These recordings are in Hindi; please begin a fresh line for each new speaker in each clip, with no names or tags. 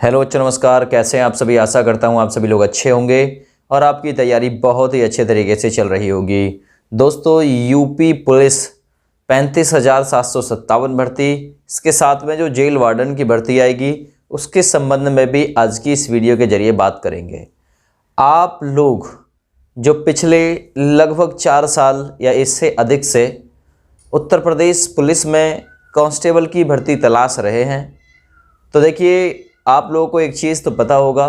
हेलो बच्चों, नमस्कार। कैसे हैं आप सभी? आशा करता हूं आप सभी लोग अच्छे होंगे और आपकी तैयारी बहुत ही अच्छे तरीके से चल रही होगी। दोस्तों, यूपी पुलिस 35,757 भर्ती, इसके साथ में जो जेल वार्डन की भर्ती आएगी उसके संबंध में भी आज की इस वीडियो के जरिए बात करेंगे। आप लोग जो पिछले लगभग 4 साल या इससे अधिक से उत्तर प्रदेश पुलिस में कांस्टेबल की भर्ती तलाश रहे हैं, तो देखिए, आप लोगों को एक चीज़ तो पता होगा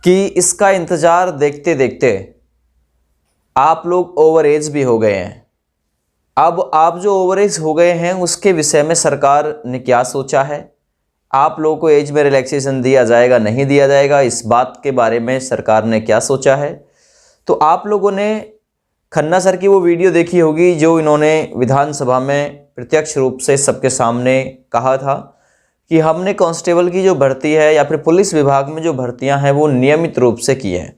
कि इसका इंतज़ार देखते देखते आप लोग ओवर एज भी हो गए हैं। अब आप जो ओवर एज हो गए हैं उसके विषय में सरकार ने क्या सोचा है, आप लोगों को एज में रिलैक्सेशन दिया जाएगा नहीं दिया जाएगा, इस बात के बारे में सरकार ने क्या सोचा है। तो आप लोगों ने खन्ना सर की वो वीडियो देखी होगी जो इन्होंने विधानसभा में प्रत्यक्ष रूप से सबके सामने कहा था कि हमने कांस्टेबल की जो भर्ती है या फिर पुलिस विभाग में जो भर्तियां हैं वो नियमित रूप से की हैं,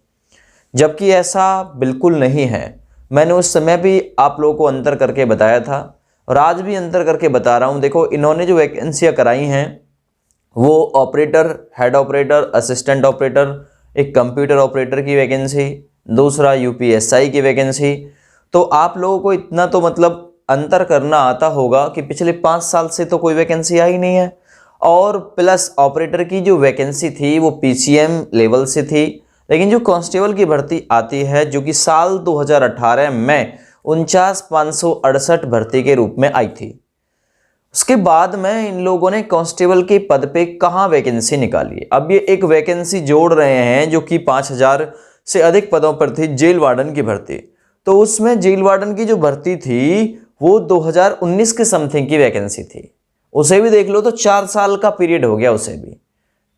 जबकि ऐसा बिल्कुल नहीं है। मैंने उस समय भी आप लोगों को अंतर करके बताया था और आज भी अंतर करके बता रहा हूं। देखो, इन्होंने जो वैकेंसियां कराई हैं वो operator, head operator, assistant operator, एक कंप्यूटर ऑपरेटर की वैकेंसी, दूसरा यूपीएसआई की वैकेंसी। तो आप लोगों को इतना तो मतलब अंतर करना आता होगा कि पिछले 5 साल से तो कोई वैकेंसी आई नहीं है, और प्लस ऑपरेटर की जो वैकेंसी थी वो पीसीएम लेवल से थी। लेकिन जो कांस्टेबल की भर्ती आती है जो कि साल 2018 में 49,568 भर्ती के रूप में आई थी, उसके बाद में इन लोगों ने कांस्टेबल के पद पे कहाँ वैकेंसी निकाली। अब ये एक वैकेंसी जोड़ रहे हैं जो कि 5,000 से अधिक पदों पर थी, जेल वार्डन की भर्ती। तो उसमें जेल वार्डन की जो भर्ती थी वो 2019 के समथिंग की वैकेंसी थी। उसे भी देख लो तो 4 साल का पीरियड हो गया उसे भी,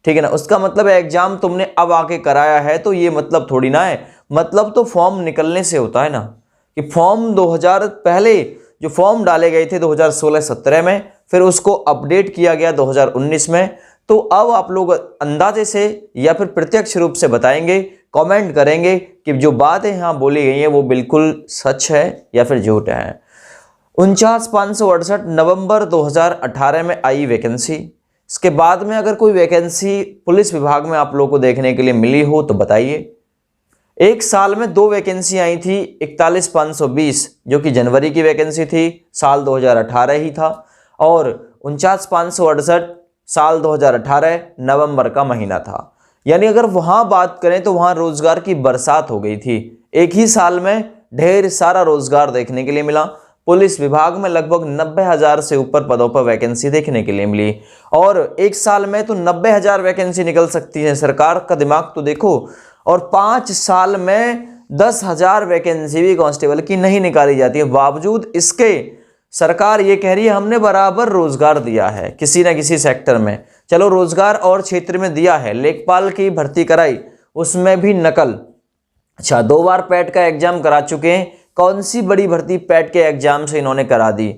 ठीक है ना। उसका मतलब एग्जाम तुमने अब आके कराया है तो ये मतलब थोड़ी ना है, मतलब तो फॉर्म निकलने से होता है ना, कि फॉर्म 2000 पहले जो फॉर्म डाले गए थे 2016-17 में, फिर उसको अपडेट किया गया 2019 में। तो अब आप लोग अंदाजे से या फिर प्रत्यक्ष रूप से बताएंगे, कमेंट करेंगे कि जो बातें यहाँ बोली गई हैं वो बिल्कुल सच है या फिर झूठ है। 49,568 नवंबर 2018 में आई वैकेंसी। इसके बाद में अगर कोई वैकेंसी पुलिस विभाग में आप लोगों को देखने के लिए मिली हो तो बताइए। एक साल में 2 वैकेंसी आई थी, 41,520 जो कि जनवरी की वैकेंसी थी, साल 2018 ही था, और 49,568 साल 2018 नवंबर का महीना था। यानी अगर वहां बात करें तो वहां रोजगार की बरसात हो गई थी। एक ही साल में ढेर सारा रोजगार देखने के लिए मिला। पुलिस विभाग में लगभग 90,000 से ऊपर पदों पर वैकेंसी देखने के लिए मिली, और एक साल में तो 90,000 वैकेंसी निकल सकती है। सरकार का दिमाग तो देखो। और 5 साल में 10,000 वैकेंसी भी कांस्टेबल की नहीं निकाली जाती है। बावजूद इसके सरकार ये कह रही है हमने बराबर रोजगार दिया है किसी ना किसी सेक्टर में। चलो, रोजगार और क्षेत्र में दिया है। लेखपाल की भर्ती कराई, उसमें भी नकल। अच्छा, 2 बार पैट का एग्जाम करा चुके हैं। कौन सी बड़ी भर्ती पैट के एग्जाम से इन्होंने करा दी।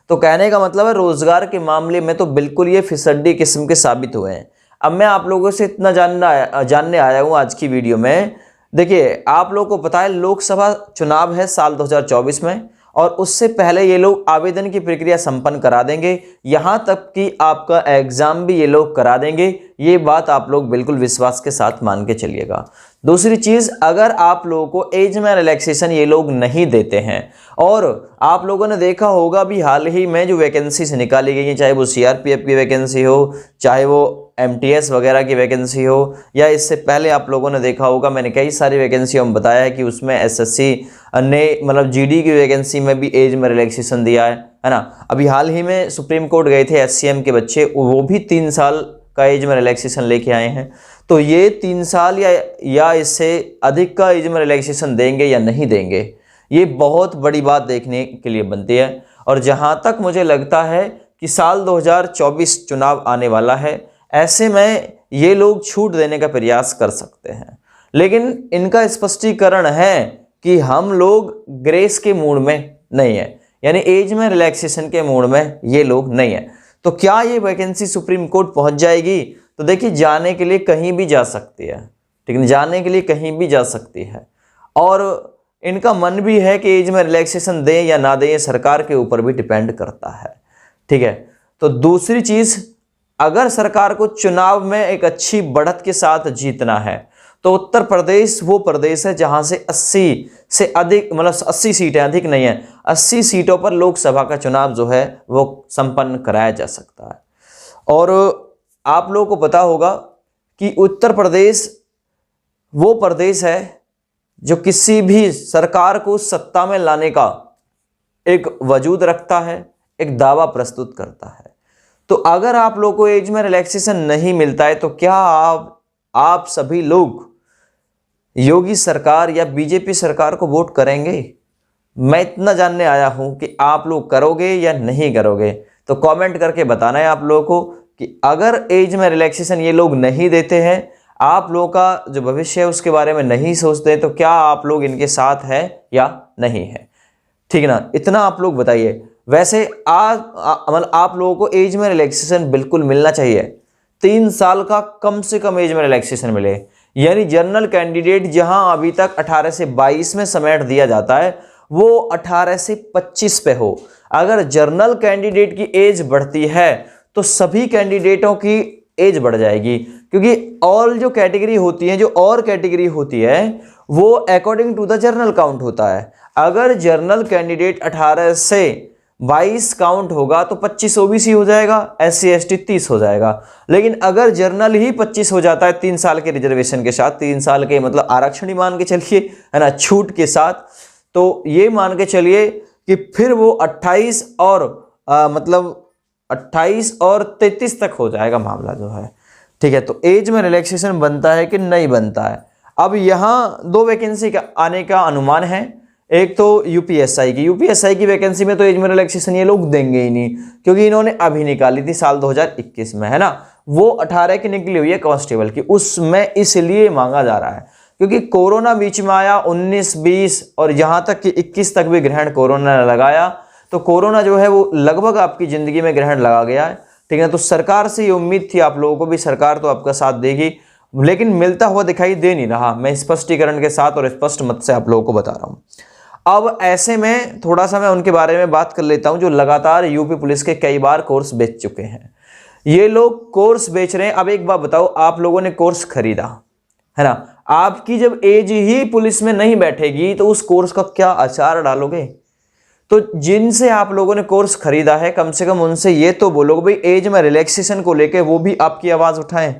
तो कहने का मतलब है रोजगार के मामले में तो बिल्कुल ये फिसड्डी किस्म के साबित हुए हैं। अब मैं आप लोगों से इतना जानने आया हूं आज की वीडियो में। देखिए, आप लोगों को पता है लोकसभा चुनाव है साल 2024 में, और उससे पहले ये लोग आवेदन की प्रक्रिया संपन्न करा देंगे, यहां तक कि आपका एग्जाम भी ये लोग करा देंगे। ये बात आप लोग बिल्कुल विश्वास के साथ मान के चलिएगा। दूसरी चीज, अगर आप लोगों को एज में रिलैक्सेशन ये लोग नहीं देते हैं, और आप लोगों ने देखा होगा भी हाल ही में जो वैकेंसी निकाली गई है, चाहे वो सीआरपीएफ की वैकेंसी हो, चाहे वो एमटीएस वगैरह की वैकेंसी हो, या इससे पहले आप लोगों ने देखा होगा मैंने कई सारी वैकेंसियों में बताया है कि उसमें एसएससी ने मतलब जीडी की वैकेंसी में भी एज में रिलैक्सेशन दिया है ना। अभी हाल ही में सुप्रीम कोर्ट गए थे एससीएम के बच्चे, वो भी 3 साल का एज में रिलैक्सेशन लेके आए हैं। तो ये 3 साल या इससे अधिक का एज में रिलैक्सेशन देंगे या नहीं देंगे, ये बहुत बड़ी बात देखने के लिए बनती है। और जहां तक मुझे लगता है कि साल 2024 चुनाव आने वाला है, ऐसे में ये लोग छूट देने का प्रयास कर सकते हैं। लेकिन इनका स्पष्टीकरण है कि हम लोग ग्रेस के मूड में नहीं है, यानी एज में रिलैक्सेशन के मूड में ये लोग नहीं है। तो क्या ये वैकेंसी सुप्रीम कोर्ट पहुंच जाएगी? तो देखिए, जाने के लिए कहीं भी जा सकती है, ठीक है, जाने के लिए कहीं भी जा सकती है। और इनका मन भी है कि एज में रिलैक्सेशन दें या ना दें, ये सरकार के ऊपर भी डिपेंड करता है, ठीक है। तो दूसरी चीज, अगर सरकार को चुनाव में एक अच्छी बढ़त के साथ जीतना है तो उत्तर प्रदेश वो प्रदेश है जहां से 80 से अधिक, मतलब 80 सीटें, अधिक नहीं है, 80 सीटों पर लोकसभा का चुनाव जो है वो संपन्न कराया जा सकता है। और आप लोगों को पता होगा कि उत्तर प्रदेश वो प्रदेश है जो किसी भी सरकार को सत्ता में लाने का एक वजूद रखता है, एक दावा प्रस्तुत करता है। तो अगर आप लोगों को एज में रिलैक्सेशन नहीं मिलता है तो क्या आप सभी लोग योगी सरकार या बीजेपी सरकार को वोट करेंगे? मैं इतना जानने आया हूं कि आप लोग करोगे या नहीं करोगे। तो कमेंट करके बताना है आप लोगों को कि अगर एज में रिलैक्सेशन ये लोग नहीं देते हैं, आप लोगों का जो भविष्य है उसके बारे में नहीं सोचते, तो क्या आप लोग इनके साथ हैं या नहीं है? ठीक है ना, इतना आप लोग बताइए। वैसे आप लोगों को एज में रिलैक्सेशन बिल्कुल मिलना चाहिए। 3 साल का कम से कम एज में रिलैक्सेशन मिले, यानी जनरल कैंडिडेट जहां अभी तक 18 से 22 में समेट दिया जाता है वो 18 से 25 पे हो। अगर जनरल कैंडिडेट की एज बढ़ती है तो सभी कैंडिडेटों की एज बढ़ जाएगी, क्योंकि ऑल जो कैटेगरी होती है, जो और कैटेगरी होती है वो according to the general count होता है। अगर जनरल कैंडिडेट 18 से 22 काउंट होगा तो 25 ओबीसी हो जाएगा, SC ST 30 हो जाएगा। लेकिन अगर जर्नल ही 25 हो जाता है 3 साल के रिजर्वेशन के साथ, 3 साल के मतलब आरक्षण ही मान के चलिए, है ना, छूट के साथ, तो ये मान के चलिए कि फिर वो 28 और 33 तक हो जाएगा मामला जो है। ठीक है, तो एज में रिलैक्सेशन बनता है कि नहीं बनता है? अब यहाँ 2 वैकेंसी का आने का अनुमान है। एक तो यूपीएसआई की वैकेंसी में तो एज में रिलैक्सेशन ये लोग देंगे ही नहीं, क्योंकि इन्होंने अभी निकाली थी साल 2021 में, है ना, वो 18 की निकली हुई है कांस्टेबल की, उसमें इसलिए मांगा जा रहा है क्योंकि कोरोना बीच में आया, 19, 20 और यहाँ तक कि 21 तक भी ग्रहण कोरोना ने लगाया। तो कोरोना जो है वो लगभग आपकी जिंदगी में ग्रहण लगा गया है। ठीक है, तो सरकार से ये उम्मीद थी आप लोगों को भी, सरकार तो आपका साथ देगी, लेकिन मिलता हुआ दिखाई दे नहीं रहा। मैं स्पष्टीकरण के साथ और स्पष्ट मत से आप लोगों को बता रहा हूँ। अब ऐसे में थोड़ा सा मैं उनके बारे में बात कर लेता हूं जो लगातार यूपी पुलिस के कई बार कोर्स बेच चुके हैं। ये लोग कोर्स बेच रहे हैं। अब एक बात बताओ, आप लोगों ने कोर्स खरीदा है ना, आपकी जब एज ही पुलिस में नहीं बैठेगी तो उस कोर्स का क्या आचार डालोगे? तो जिनसे आप लोगों ने कोर्स खरीदा है कम से कम उनसे ये तो बोलोगे भाई एज में रिलैक्सेशन को लेके वो भी आपकी आवाज उठाएं,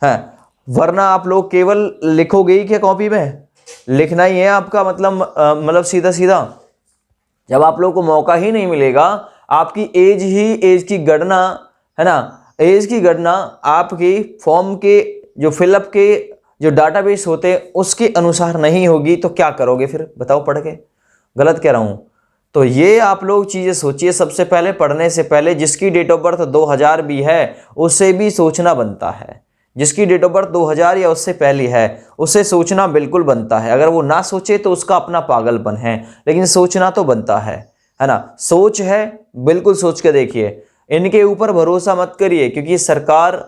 है, वरना आप लोग केवल लिखोगे ही क्या कॉपी में? लिखना ही है आपका मतलब सीधा सीधा। जब आप लोगों को मौका ही नहीं मिलेगा, आपकी एज की गणना, है ना, एज की गणना आपकी फॉर्म के जो फिलअप के जो डाटाबेस होते हैं उसके अनुसार नहीं होगी तो क्या करोगे फिर? बताओ, पढ़ के गलत कह रहा हूं? तो ये आप लोग चीजें सोचिए सबसे पहले, पढ़ने से पहले। जिसकी डेट ऑफ बर्थ 2000 भी है उसे भी सोचना बनता है, जिसकी डेट ऑफ बर्थ 2000 या उससे पहली है उसे सोचना बिल्कुल बनता है। अगर वो ना सोचे तो उसका अपना पागलपन है, लेकिन सोचना तो बनता है ना। सोच है, बिल्कुल सोच के देखिए। इनके ऊपर भरोसा मत करिए, क्योंकि ये सरकार,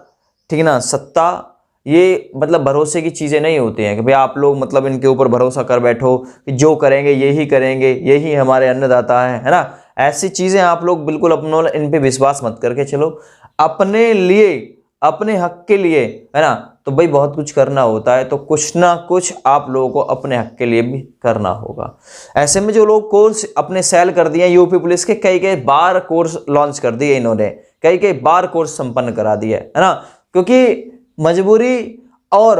ठीक ना, सत्ता, ये भरोसे की चीज़ें नहीं होती हैं कि भाई आप लोग इनके ऊपर भरोसा कर बैठो कि जो करेंगे यही करेंगे, यही हमारे अन्नदाता है ना। ऐसी चीज़ें आप लोग बिल्कुल अपनों इन पे विश्वास मत करके चलो। अपने लिए, अपने हक के लिए, है ना, तो भाई बहुत कुछ करना होता है, तो कुछ ना कुछ आप लोगों को अपने हक के लिए भी करना होगा। ऐसे में जो लोग कोर्स अपने सेल कर दिए, यूपी पुलिस के कई बार कोर्स लॉन्च कर दिए इन्होंने, कई बार कोर्स संपन्न करा दिया है ना, क्योंकि मजबूरी और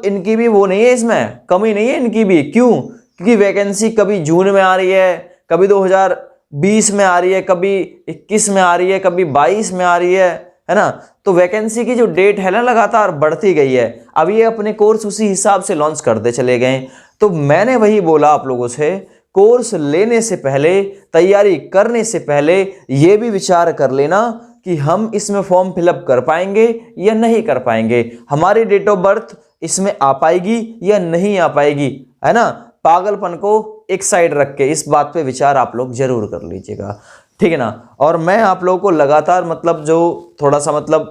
इनकी भी वो नहीं है, इसमें कमी नहीं है इनकी भी। क्यों? क्योंकि वैकेंसी कभी जून में आ रही है, कभी 2020 में आ रही है, कभी 21 में आ रही है, कभी 22 में आ रही है ना। तो वैकेंसी की जो डेट है ना लगातार बढ़ती गई है। अब ये अपने कोर्स उसी हिसाब से लॉन्च करते चले गए। तो मैंने वही बोला आप लोगों से, कोर्स लेने से पहले, तैयारी करने से पहले ये भी विचार कर लेना कि हम इसमें फॉर्म फिलअप कर पाएंगे या नहीं कर पाएंगे, हमारी डेट ऑफ बर्थ इसमें आ पाएगी या नहीं आ पाएगी, है ना। पागलपन को एक साइड रख के इस बात पे विचार आप लोग जरूर कर लीजिएगा, ठीक है ना। और मैं आप लोगों को लगातार जो थोड़ा सा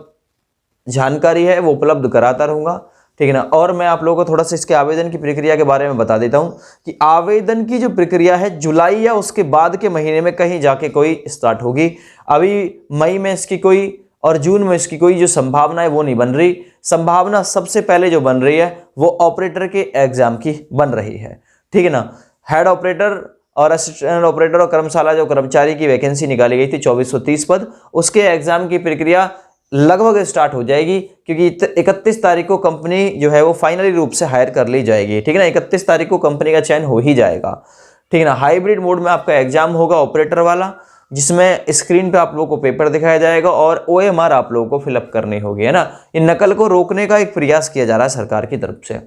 जानकारी है वो उपलब्ध कराता रहूँगा, ठीक है ना। और मैं आप लोगों को थोड़ा सा इसके आवेदन की प्रक्रिया के बारे में बता देता हूँ कि आवेदन की जो प्रक्रिया है जुलाई या उसके बाद के महीने में कहीं जाके कोई स्टार्ट होगी। अभी मई में इसकी कोई और जून में इसकी कोई जो संभावना है वो नहीं बन रही। संभावना सबसे पहले जो बन रही है वो ऑपरेटर के एग्जाम की बन रही है, ठीक है ना। हेड ऑपरेटर और असिस्टेंट ऑपरेटर और कर्मशाला जो कर्मचारी की वैकेंसी निकाली गई थी 2430 पद, उसके एग्जाम की प्रक्रिया लगभग स्टार्ट हो जाएगी, क्योंकि 31 तारीख को कंपनी जो है वो फाइनली रूप से हायर कर ली जाएगी, ठीक है ना। 31 तारीख को कंपनी का चयन हो ही जाएगा, ठीक है ना। हाइब्रिड मोड में आपका एग्जाम होगा ऑपरेटर वाला, जिसमें स्क्रीन पे आप लोगों को पेपर दिखाया जाएगा और OMR आप लोगों को फिलअप करनी होगी, है ना। इन नकल को रोकने का एक प्रयास किया जा रहा है सरकार की तरफ से।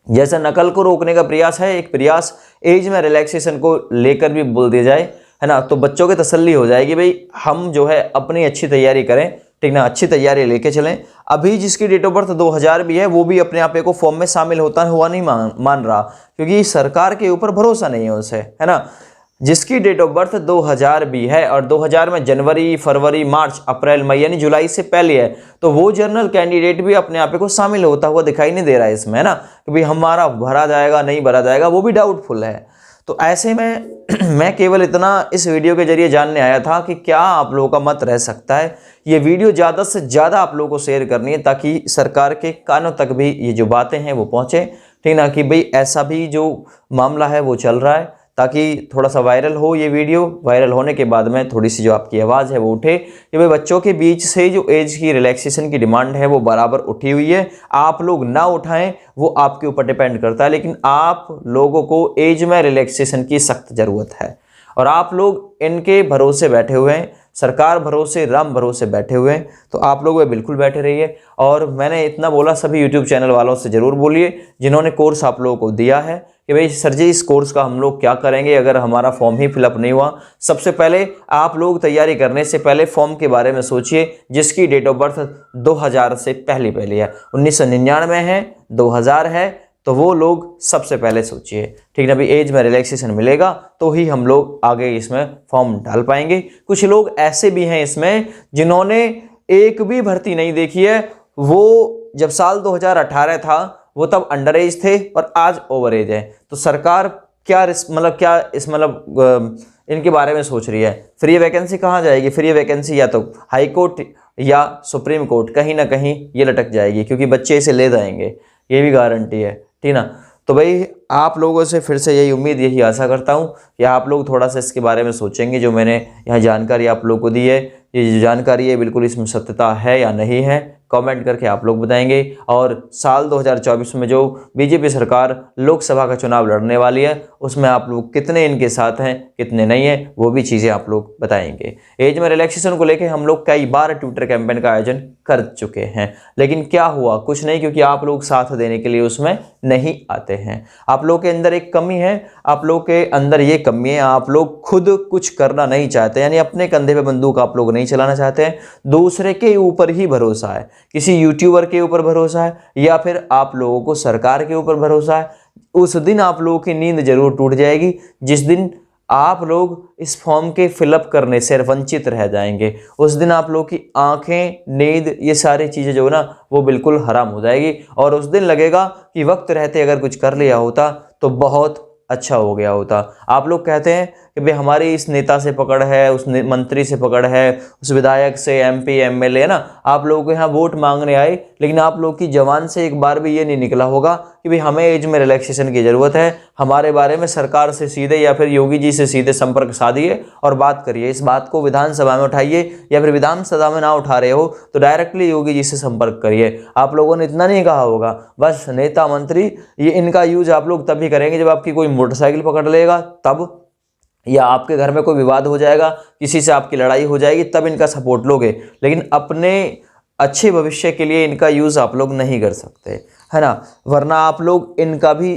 जैसा नकल को रोकने का प्रयास है, एक प्रयास एज में रिलैक्सेशन को लेकर भी बोल दिया जाए, है ना, तो बच्चों की तसल्ली हो जाएगी, भाई हम जो है अपनी अच्छी तैयारी करें, ठीक ना, अच्छी तैयारी लेके चलें। अभी जिसकी डेट ऑफ बर्थ 2000 भी है वो भी अपने आप को फॉर्म में शामिल होता हुआ नहीं मान रहा, क्योंकि सरकार के ऊपर भरोसा नहीं है उसे, है ना। जिसकी डेट ऑफ बर्थ 2000 भी है और 2000 में जनवरी, फरवरी, मार्च, अप्रैल, मई यानी जुलाई से पहले है, तो वो जनरल कैंडिडेट भी अपने आप को शामिल होता हुआ दिखाई नहीं दे रहा है इसमें, है ना, कि भाई हमारा भरा जाएगा नहीं भरा जाएगा, वो भी डाउटफुल है। तो ऐसे में मैं केवल इतना इस वीडियो के जरिए जानने आया था कि क्या आप लोगों का मत रह सकता है। ये वीडियो ज़्यादा से ज़्यादा आप लोगों को शेयर करनी है ताकि सरकार के कानों तक भी ये जो बातें हैं वो पहुँचे, ठीक ना, कि भाई ऐसा भी जो मामला है वो चल रहा है, ताकि थोड़ा सा वायरल हो ये वीडियो। वायरल होने के बाद में थोड़ी सी जो आपकी आवाज़ है वो उठे कि भाई बच्चों के बीच से जो एज की रिलैक्सेशन की डिमांड है वो बराबर उठी हुई है। आप लोग ना उठाएं वो आपके ऊपर डिपेंड करता है, लेकिन आप लोगों को एज में रिलैक्सेशन की सख्त ज़रूरत है और आप लोग इनके भरोसे बैठे हुए हैं, सरकार भरोसे, राम भरोसे बैठे हुए हैं, तो आप लोग वे बिल्कुल बैठे रहिए। और मैंने इतना बोला, सभी यूट्यूब चैनल वालों से ज़रूर बोलिए जिन्होंने कोर्स आप लोगों को दिया है कि भाई सर जी इस कोर्स का हम लोग क्या करेंगे अगर हमारा फॉर्म ही फिलअप नहीं हुआ। सबसे पहले आप लोग तैयारी करने से पहले फॉर्म के बारे में सोचिए, जिसकी डेट ऑफ बर्थ 2000 से पहले है, 1999 है, 2000 है, तो वो लोग सबसे पहले सोचिए, ठीक है। अभी एज में रिलैक्सेशन मिलेगा तो ही हम लोग आगे इसमें फॉर्म डाल पाएंगे। कुछ लोग ऐसे भी हैं इसमें जिन्होंने एक भी भर्ती नहीं देखी है, वो जब साल 2018 था वो तब अंडर एज थे और आज ओवर एज है। तो सरकार क्या इनके बारे में सोच रही है। फ्री वैकेंसी कहाँ जाएगी? फ्री वैकेंसी या तो हाई कोर्ट या सुप्रीम कोर्ट, कहीं ना कहीं ये लटक जाएगी, क्योंकि बच्चे इसे ले जाएंगे, ये भी गारंटी है, ठीक ना। तो भाई आप लोगों से फिर से यही उम्मीद, यही आशा करता हूँ कि आप लोग थोड़ा सा इसके बारे में सोचेंगे। जो मैंने यहाँ जानकारी आप लोगों को दी है, ये जो जानकारी है बिल्कुल इसमें सत्यता है या नहीं है, कमेंट करके आप लोग बताएंगे। और साल 2024 में जो बीजेपी सरकार लोकसभा का चुनाव लड़ने वाली है उसमें आप लोग कितने इनके साथ हैं कितने नहीं हैं, वो भी चीज़ें आप लोग बताएंगे। एज में रिलैक्सेशन को लेकर हम लोग कई बार ट्विटर कैंपेन का आयोजन कर चुके हैं, लेकिन क्या हुआ? कुछ नहीं, क्योंकि आप लोग साथ देने के लिए उसमें नहीं आते हैं। आप लोग के अंदर एक कमी है, आप लोग के अंदर ये कमी है, आप लोग खुद कुछ करना नहीं चाहते, यानी अपने कंधे पे बंदूक आप लोग नहीं चलाना चाहते हैं, दूसरे के ऊपर ही भरोसा है। किसी यूट्यूबर के ऊपर भरोसा है या फिर आप लोगों को सरकार के ऊपर भरोसा है। उस दिन आप लोगों की नींद जरूर टूट जाएगी जिस दिन आप लोग इस फॉर्म के फिलअप करने से वंचित रह जाएंगे। उस दिन आप लोग की आंखें, नींद, ये सारी चीज़ें जो है ना वो बिल्कुल हराम हो जाएगी और उस दिन लगेगा कि वक्त रहते अगर कुछ कर लिया होता तो बहुत अच्छा हो गया होता। आप लोग कहते हैं कि भाई हमारी इस नेता से पकड़ है, उस मंत्री से पकड़ है, उस विधायक से, MP MLA, ना, आप लोगों को यहाँ वोट मांगने आए, लेकिन आप लोग की जबान से एक बार भी ये नहीं निकला होगा कि भाई हमें एज में रिलैक्सेशन की ज़रूरत है, हमारे बारे में सरकार से सीधे या फिर योगी जी से सीधे संपर्क साधिए और बात करिए। इस बात को विधानसभा में उठाइए या फिर विधानसभा में ना उठा रहे हो तो डायरेक्टली योगी जी से संपर्क करिए। आप लोगों ने इतना नहीं कहा होगा, बस नेता मंत्री ये इनका यूज आप लोग तभी करेंगे जब आपकी कोई मोटरसाइकिल पकड़ लेगा तब, या आपके घर में कोई विवाद हो जाएगा, किसी से आपकी लड़ाई हो जाएगी, तब इनका सपोर्ट लोगे, लेकिन अपने अच्छे भविष्य के लिए इनका यूज़ आप लोग नहीं कर सकते, है ना। वरना आप लोग इनका भी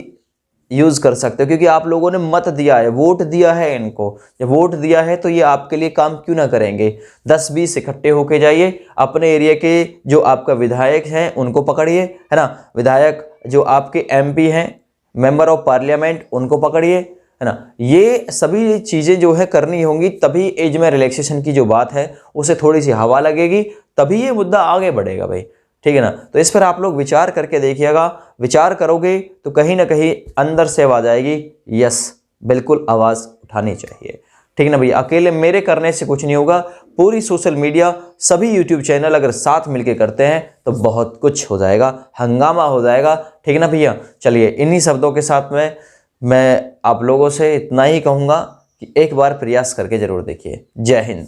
यूज़ कर सकते हो क्योंकि आप लोगों ने मत दिया है, वोट दिया है इनको। जब वोट दिया है तो ये आपके लिए काम क्यों ना करेंगे। 10-20 इकट्ठे होके जाइए, अपने एरिया के जो आपका विधायक हैं उनको पकड़िए, है ना, विधायक जो आपके MP हैं, मेंबर ऑफ पार्लियामेंट, उनको पकड़िए, है ना। ये सभी चीज़ें जो है करनी होंगी, तभी एज में रिलैक्सेशन की जो बात है उसे थोड़ी सी हवा लगेगी, तभी ये मुद्दा आगे बढ़ेगा भाई, ठीक है ना। तो इस पर आप लोग विचार करके देखिएगा। विचार करोगे तो कहीं ना कहीं अंदर से आवाज़ आएगी, यस बिल्कुल आवाज़ उठानी चाहिए, ठीक। ठीक है ना भैया। अकेले मेरे करने से कुछ नहीं होगा, पूरी सोशल मीडिया, सभी यूट्यूब चैनल अगर साथ मिलके करते हैं तो बहुत कुछ हो जाएगा, हंगामा हो जाएगा, ठीक है ना भैया। चलिए इन्हीं शब्दों के साथ में मैं आप लोगों से इतना ही कहूँगा कि एक बार प्रयास करके जरूर देखिए। जय हिंद।